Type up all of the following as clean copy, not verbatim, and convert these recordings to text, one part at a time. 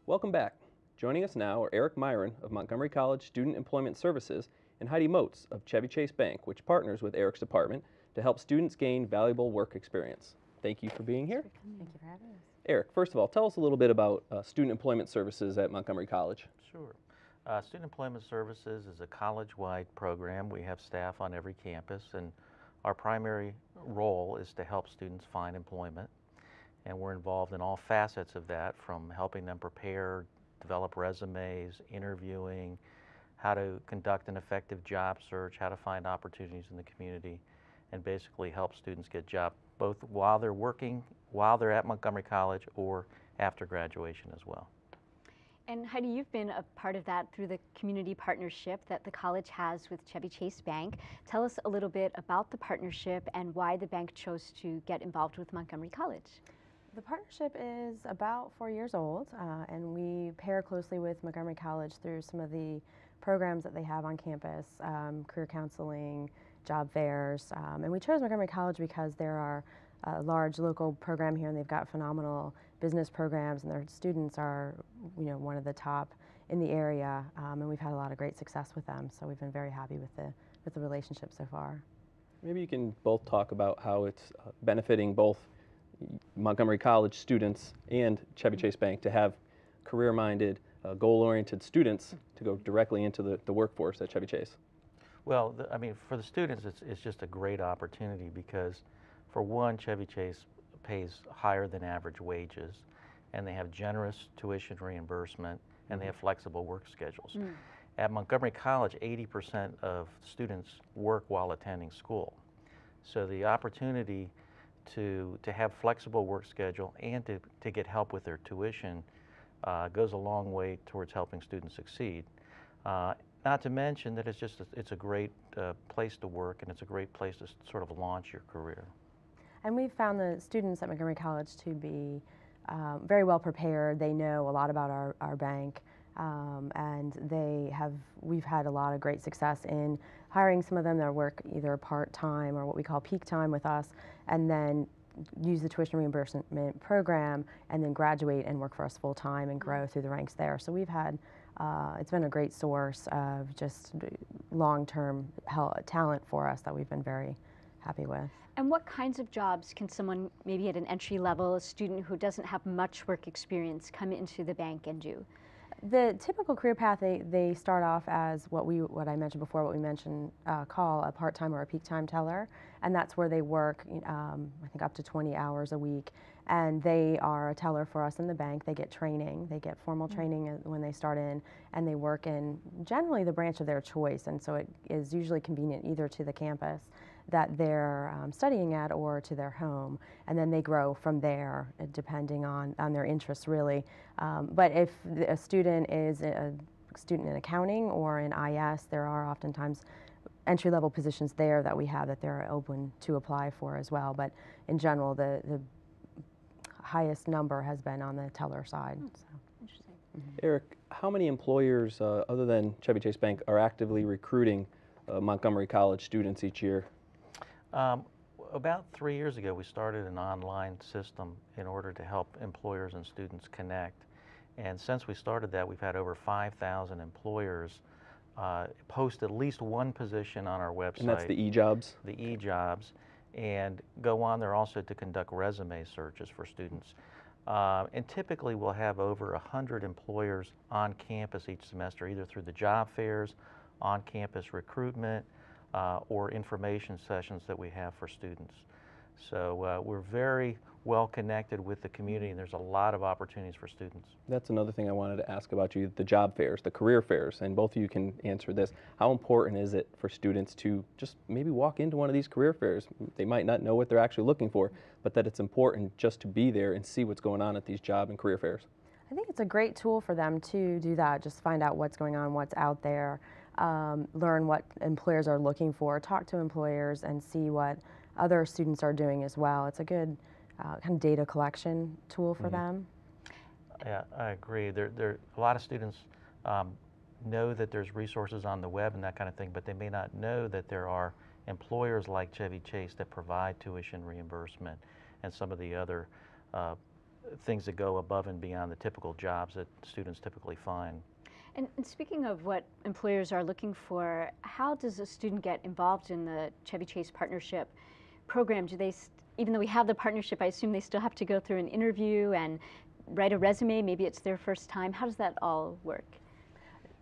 Welcome back. Joining us now are Eric Myron of Montgomery College Student Employment Services and Heidi Moats of Chevy Chase Bank, which partners with Eric's department to help students gain valuable work experience. Thank you for being here. Thank you for having us. Eric, first of all, tell us a little bit about Student Employment Services at Montgomery College. Sure. Student Employment Services is a college-wide program. We have staff on every campus, and our primary role is to help students find employment. And we're involved in all facets of that, from helping them prepare, develop resumes, interviewing, how to conduct an effective job search, how to find opportunities in the community, and basically help students get jobs both while they're working, while they're at Montgomery College, or after graduation as well. And Heidi, you've been a part of that through the community partnership that the college has with Chevy Chase Bank. Tell us a little bit about the partnership and why the bank chose to get involved with Montgomery College. The partnership is about 4 years old, and we pair closely with Montgomery College through some of the programs that they have on campus, career counseling, job fairs, and we chose Montgomery College because there are a large local program here, and they've got phenomenal business programs, and their students are, one of the top in the area, and we've had a lot of great success with them. So we've been very happy with the relationship so far. Maybe you can both talk about how it's benefiting both Montgomery College students and Chevy Chase Bank to have career-minded, goal-oriented students to go directly into the workforce at Chevy Chase. Well, for the students, it's just a great opportunity because, for one, Chevy Chase pays higher than average wages, and they have generous tuition reimbursement, and they have flexible work schedules. At Montgomery College, 80% of students work while attending school. So the opportunity to have flexible work schedule and to get help with their tuition goes a long way towards helping students succeed. Not to mention that it's a great place to work, and it's a great place to sort of launch your career. And we've found the students at Montgomery College to be very well prepared. They know a lot about our bank, and we've had a lot of great success in hiring some of them that work either part-time or what we call peak time with us, and then use the tuition reimbursement program and then graduate and work for us full-time and grow through the ranks there. So we've had, it's been a great source of just long-term talent for us that we've been very happy with. And what kinds of jobs can someone, maybe at an entry level, a student who doesn't have much work experience, come into the bank and do? The typical career path, they start off as what I mentioned before, call a part-time or a peak time teller, and that's where they work, I think up to 20 hours a week, and they are a teller for us in the bank. They get training, they get formal training when they start in, and they work in generally the branch of their choice, and so it is usually convenient either to the campus that they're studying at or to their home, and then they grow from there depending on their interests really. But if a student is a student in accounting or in IS, there are oftentimes entry-level positions there that we have that they're open to apply for as well. But in general, the highest number has been on the teller side. So. Interesting. Eric, how many employers other than Chevy Chase Bank are actively recruiting Montgomery College students each year? About 3 years ago, we started an online system in order to help employers and students connect. And since we started that, we've had over 5,000 employers post at least one position on our website. And that's the e-jobs? The e-jobs, and go on there also to conduct resume searches for students. And typically we'll have over 100 employers on campus each semester, either through the job fairs, on-campus recruitment, or information sessions that we have for students. So we're very well connected with the community, and there's a lot of opportunities for students. That's another thing I wanted to ask about you, the job fairs, the career fairs, and both of you can answer this. How important is it for students to just maybe walk into one of these career fairs? They might not know what they're actually looking for, but that it's important just to be there and see what's going on at these job and career fairs. I think it's a great tool for them to do that, just find out what's going on, what's out there, learn what employers are looking for, talk to employers and see what other students are doing as well. It's a good kind of data collection tool for them. Yeah, I agree. A lot of students know that there's resources on the web and that kind of thing, but they may not know that there are employers like Chevy Chase that provide tuition reimbursement and some of the other things that go above and beyond the typical jobs that students typically find. And speaking of what employers are looking for, how does a student get involved in the Chevy Chase partnership program? Do they, even though we have the partnership, I assume they still have to go through an interview and write a resume? Maybe it's their first time. How does that all work?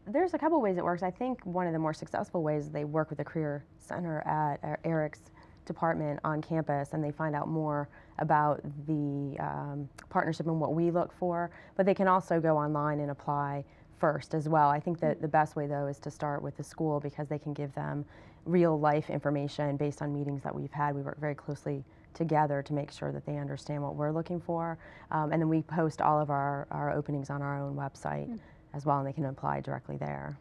There's a couple ways it works. I think one of the more successful ways is they work with the Career Center at Eric's department on campus, and they find out more about the partnership and what we look for, but they can also go online and apply first as well. I think that the best way though is to start with the school, because they can give them real life information based on meetings that we've had. We work very closely together to make sure that they understand what we're looking for, and then we post all of our openings on our own website as well, and they can apply directly there.